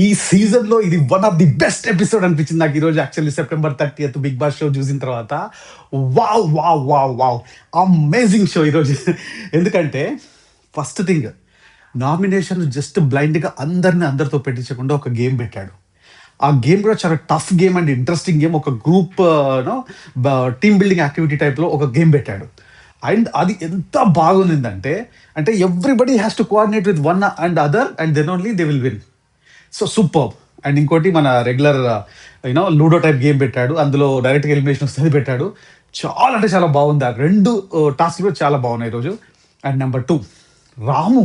ఈ సీజన్లో ఇది one of the best episode అనిపించింది నాకు ఈరోజు. Actually September 30th Bigg Boss show చూసిన తర్వాత wow wow wow wow amazing show ఈరోజు. ఎందుకంటే ఫస్ట్ థింగ్, నామినేషన్ జస్ట్ బ్లైండ్గా అందరితో పెట్టించకుండా ఒక గేమ్ పెట్టాడు. ఆ గేమ్ కూడా చాలా tough game and interesting game. ఒక గ్రూప్ టీమ్ బిల్డింగ్ యాక్టివిటీ టైప్లో ఒక గేమ్ పెట్టాడు. అండ్ అది ఎంత బాగుందంటే, అంటే everybody has to coordinate with one and other and then only they will win. So super. And ఇంకోటి మన రెగ్యులర్ లూడో టైప్ గేమ్ పెట్టాడు. అందులో డైరెక్ట్గా ఎలిమినేషన్ వస్తుంది పెట్టాడు. చాలా అంటే చాలా బాగుంది. ఆ రెండు టాస్క్లు కూడా చాలా బాగున్నాయి ఈరోజు. అండ్ నెంబర్ 2, రాము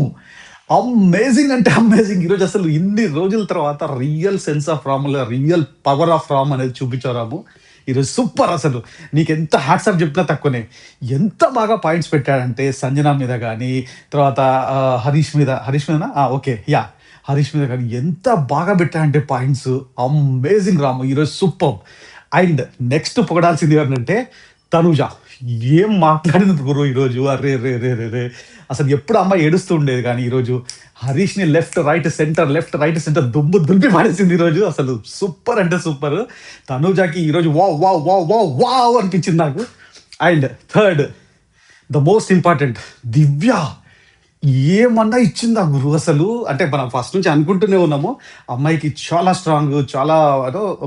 అమేజింగ్ అంటే అమేజింగ్. ఈరోజు అసలు ఇన్ని రోజుల తర్వాత real sense of Ram, real power of Ram అనేది చూపించావు రాము. ఈరోజు సూపర్. అసలు నీకు ఎంత హ్యాట్సాప్ చెప్పినా తక్కువనే. ఎంత బాగా పాయింట్స్ పెట్టాడంటే సంజన మీద కానీ, తర్వాత హరీష్ మీదనా ఓకే యా హరీష్ మీద కానీ ఎంత బాగా పెట్టాడంటే పాయింట్స్. అమేజింగ్ రాము, ఈరోజు సూపర్. అండ్ నెక్స్ట్ పొగడాల్సింది ఎవరంటే తనుజ. ఏం మాట్లాడింది గురు ఈరోజు. అరే రే రే రే రే అసలు ఎప్పుడు అమ్మాయి ఏడుస్తూ ఉండేది, కానీ ఈరోజు హరీష్ని లెఫ్ట్ రైట్ సెంటర్ దులిపి మారేసింది ఈరోజు. అసలు సూపర్ అంటే సూపర్. తనుజాకి ఈరోజు wow wow wow wow wow అనిపించింది నాకు. And third, the most important, Divya ఏమన్నా ఇచ్చిందా గురు అసలు. అంటే మనం ఫస్ట్ నుంచి అనుకుంటూనే ఉన్నాము అమ్మాయికి చాలా స్ట్రాంగ్, చాలా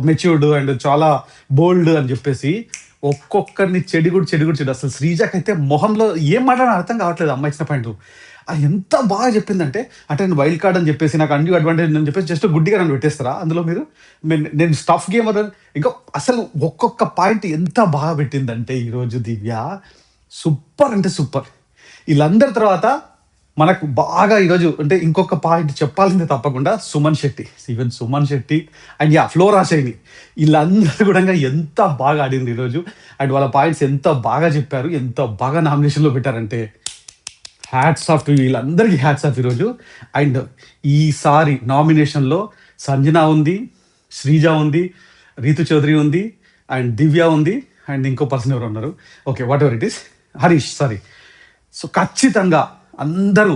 మెచ్యూర్డ్ అండ్ చాలా బోల్డ్ అని చెప్పేసి. ఒక్కొక్కరిని చెడు. అసలు శ్రీజాకైతే మొహంలో ఏం మాట్లాడినా అర్థం కావట్లేదు అమ్మాయి ఇచ్చిన పాయింట్. అది ఎంత బాగా చెప్పిందంటే, అంటే నేను వైల్డ్ కార్డ్ అని చెప్పేసి నాకు అన్ని అడ్వాంటేజ్ అని చెప్పేసి జస్ట్ గుడ్డిగా నన్ను పెట్టేస్తారా అందులో మీరు. నేను స్టఫ్ గేమర్ ఇంకా అసలు ఒక్కొక్క పాయింట్ ఎంత బాగా పెట్టిందంటే ఈరోజు దివ్య. సూపర్ అంటే సూపర్. వీళ్ళందరి తర్వాత మనకు బాగా ఈరోజు అంటే ఇంకొక పాయింట్ చెప్పాల్సిందే తప్పకుండా సుమన్ శెట్టి అండ్ ఫ్లోరా శైలి, వీళ్ళందరూ కూడా ఎంత బాగా ఆడింది ఈరోజు. అండ్ వాళ్ళ పాయింట్స్ ఎంత బాగా చెప్పారు, ఎంత బాగా నామినేషన్లో పెట్టారంటే హ్యాట్స్ ఆఫ్ టు వీళ్ళందరికీ హ్యాట్స్ ఆఫ్ ఈరోజు. అండ్ ఈసారి నామినేషన్లో సంజన ఉంది, శ్రీజ ఉంది, రీతు చౌదరి ఉంది, అండ్ దివ్య ఉంది, అండ్ ఇంకో పర్సన్ ఎవరు ఉన్నారు, okay what ever it is, Harish sorry. So ఖచ్చితంగా అందరూ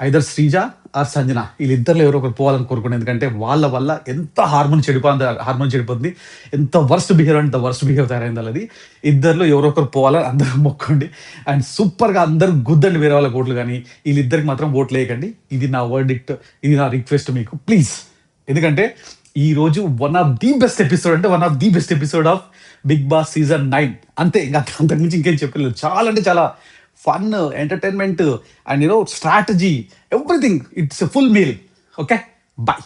ఐదర్ శ్రీజ ఆర్ సంజన వీళ్ళిద్దరిలో ఎవరో ఒకరు పోవాలని కోరుకున్నాను. ఎందుకంటే వాళ్ళ వల్ల ఎంత హార్మోన్ చెడిపోతుంది, ఎంత వర్స్ట్ బిహేవ్ తయారైంది వాళ్ళది. ఇద్దరిలో ఎవరో ఒకరు పోవాలని అందరూ మొక్కండి. అండ్ సూపర్గా అందరూ గుద్దండి వేరే వాళ్ళ ఓట్లు, కానీ వీళ్ళిద్దరికి మాత్రం ఓట్లు వేయకండి. ఇది నా వర్డిక్ట్, ఇది నా రిక్వెస్ట్ మీకు ప్లీజ్. ఎందుకంటే ఈరోజు one of the best episode of Bigg Boss season 9. అంతే, ఇంకా అంతకుమించి ఇంకేం చెప్పలేదు. చాలా అంటే చాలా fun, entertainment, and strategy, everything. It's a full meal. Okay, bye.